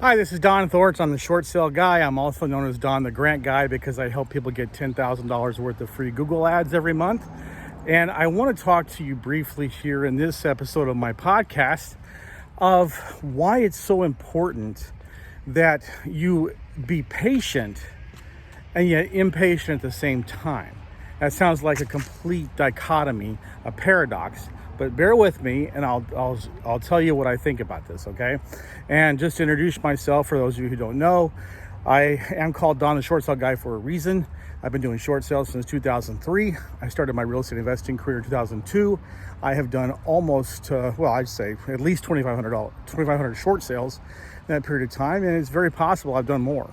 Hi, this is Don Thorts. I'm the short sale guy. I'm also known as Don the Grant Guy because I help people get $10,000 worth of free Google ads every month. And I want to talk to you briefly here in this episode of my podcast of why it's so important that you be patient and yet impatient at the same time. That sounds like a complete dichotomy, a paradox. But bear with me, and I'll tell you what I think about this, okay? And just to introduce myself, for those of you who don't know, I am called Don the Short Sale Guy for a reason. I've been doing short sales since 2003. I started my real estate investing career in 2002. I have done almost, I'd say at least 2,500 short sales in that period of time, and it's very possible I've done more.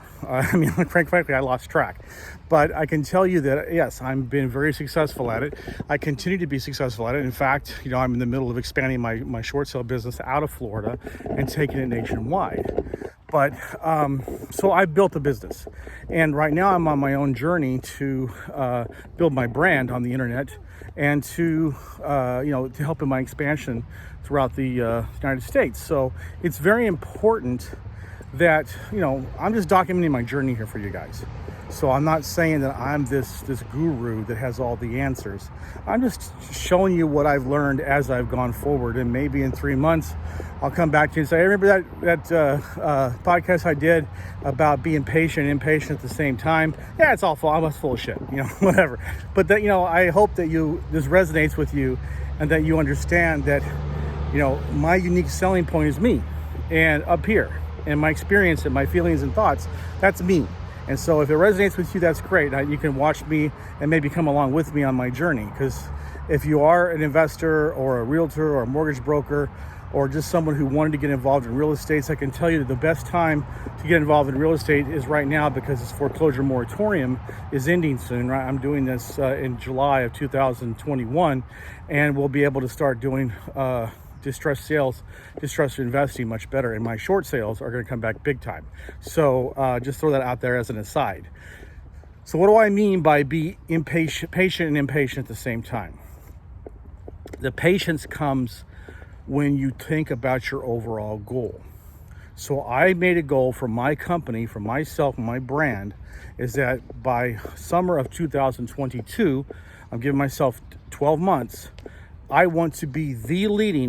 Frankly, I lost track. But I can tell you that, yes, I've been very successful at it. I continue to be successful at it. In fact, I'm in the middle of expanding my short sale business out of Florida and taking it nationwide. But so I built a business, and right now I'm on my own journey to build my brand on the internet and to help in my expansion throughout the United States. So it's very important that I'm just documenting my journey here for you guys. So I'm not saying that I'm this guru that has all the answers. I'm just showing you what I've learned as I've gone forward, and maybe in 3 months I'll come back to you and say, I remember that podcast I did about being patient and impatient at the same time. Yeah, it's all full. I was full of shit, whatever. But that I hope that this resonates with you, and that you understand that my unique selling point is me, and up here, and my experience and my feelings and thoughts. That's me. And so if it resonates with you, that's great. You can watch me and maybe come along with me on my journey. Because if you are an investor or a realtor or a mortgage broker or just someone who wanted to get involved in real estate, I can tell you that the best time to get involved in real estate is right now, because this foreclosure moratorium is ending soon. Right? I'm doing this in July of 2021, and we'll be able to start doing distressed sales, distressed investing much better, and my short sales are going to come back big time. So just throw that out there as an aside. So what do I mean by be patient and impatient at the same time? The patience comes when you think about your overall goal. So I made a goal for my company, for myself, my brand, is that by summer of 2022, I'm giving myself 12 months, I want to be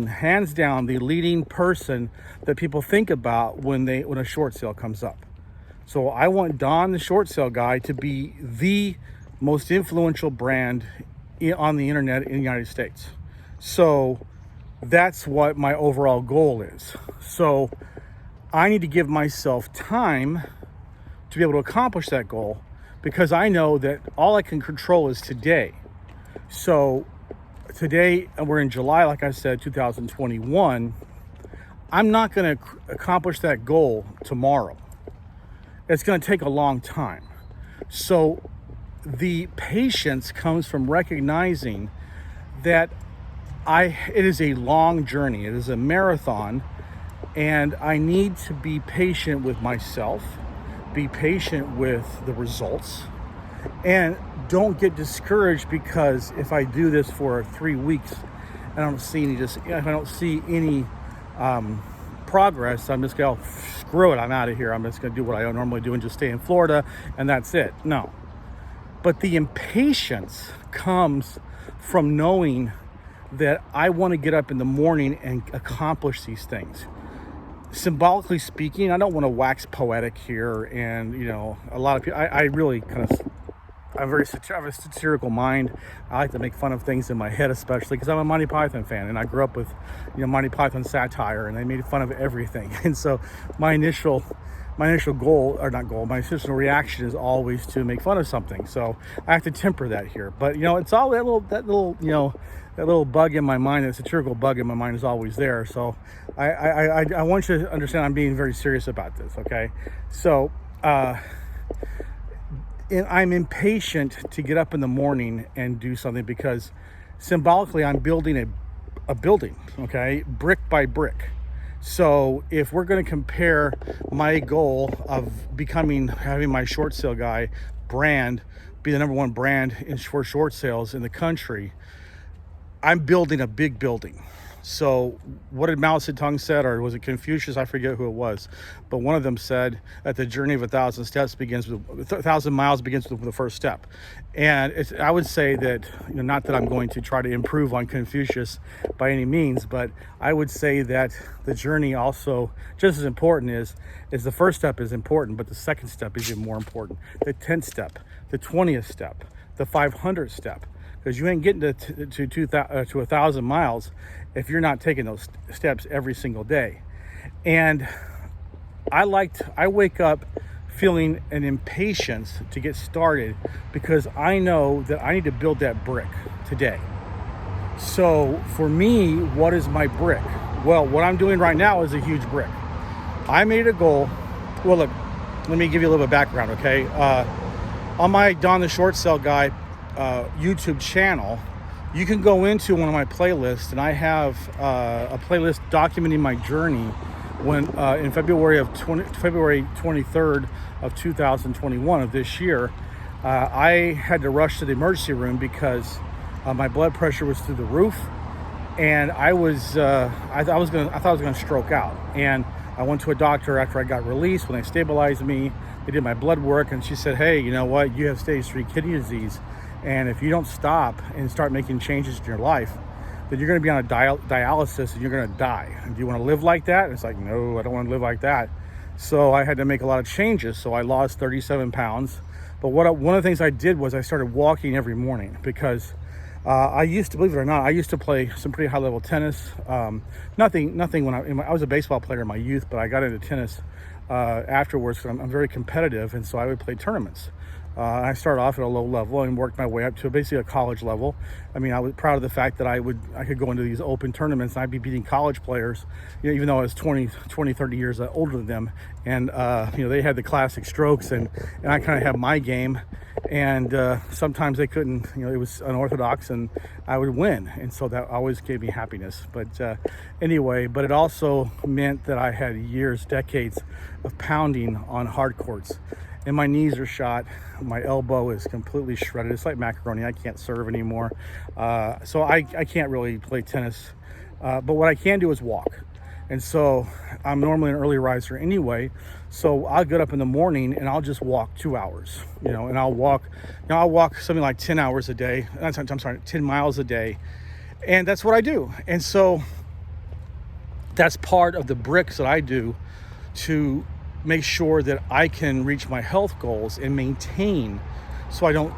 hands down, the leading person that people think about when a short sale comes up. So I want Don, the short sale guy, to be the most influential brand on the internet in the United States. So that's what my overall goal is. So I need to give myself time to be able to accomplish that goal, because I know that all I can control is today. So today, we're in July, like I said, 2021. I'm not going to accomplish that goal tomorrow. It's going to take a long time. So the patience comes from recognizing that it is a long journey. It is a marathon, and I need to be patient with myself, be patient with the results, and don't get discouraged, because if I do this for 3 weeks and if I don't see any progress, I'm just going, screw it, I'm out of here. I'm just going to do what I normally do and just stay in Florida, and that's it. No. But the impatience comes from knowing that I want to get up in the morning and accomplish these things. Symbolically speaking, I don't want to wax poetic here, and a lot of people, I really kind of, I have a satirical mind. I like to make fun of things in my head, especially because I'm a Monty Python fan, and I grew up with Monty Python satire, and they made fun of everything. And so my initial reaction is always to make fun of something. So I have to temper that here. But it's all that little bug in my mind, that satirical bug in my mind is always there. So I want you to understand I'm being very serious about this. Okay, so. And I'm impatient to get up in the morning and do something, because symbolically I'm building a building, okay, brick by brick. So if we're going to compare my goal of having my short sale guy brand be the number one brand for short sales in the country, I'm building a big building. So what did Mao Zedong said, or was it Confucius? I forget who it was, but one of them said that the journey of 1,000 miles begins with the first step. And I would say that, not that I'm going to try to improve on Confucius by any means, but I would say that the journey also just as important is the first step is important, but the second step is even more important. The 10th step, the 20th step, the 500th step. Because you ain't getting to 1,000 miles if you're not taking those steps every single day. And I wake up feeling an impatience to get started because I know that I need to build that brick today. So for me, what is my brick? Well, what I'm doing right now is a huge brick. I made a goal. Well, look, let me give you a little bit of background, okay? On my Don the Short Sale Guy YouTube channel, you can go into one of my playlists, and I have a playlist documenting my journey when in February 23rd of 2021 of this year, I had to rush to the emergency room because my blood pressure was through the roof, and I thought I was gonna stroke out. And I went to a doctor after I got released. When they stabilized me, they did my blood work, and she said, "Hey, you know what? You have stage 3 kidney disease. And if you don't stop and start making changes in your life, then you're going to be on a dialysis and you're going to die. And do you want to live like that?" And it's like, no, I don't want to live like that. So I had to make a lot of changes. So I lost 37 pounds. But one of the things I did was I started walking every morning because I used to, believe it or not, I used to play some pretty high level tennis. Nothing when I was a baseball player in my youth, but I got into tennis afterwards because I'm very competitive. And so I would play tournaments. I started off at a low level and worked my way up to basically a college level. I mean, I was proud of the fact that I could go into these open tournaments and I'd be beating college players, even though I was 20, 30 years older than them. And, they had the classic strokes and I kind of had my game. And sometimes they couldn't, it was unorthodox and I would win. And so that always gave me happiness. But anyway, but it also meant that I had years, decades of pounding on hard courts. And my knees are shot. My elbow is completely shredded. It's like macaroni. I can't serve anymore. So I can't really play tennis. But what I can do is walk. And so I'm normally an early riser anyway. So I'll get up in the morning and I'll just walk 2 hours, and I'll walk something like 10 hours a day. I'm sorry, 10 miles a day. And that's what I do. And so that's part of the bricks that I do to make sure that I can reach my health goals and maintain so I don't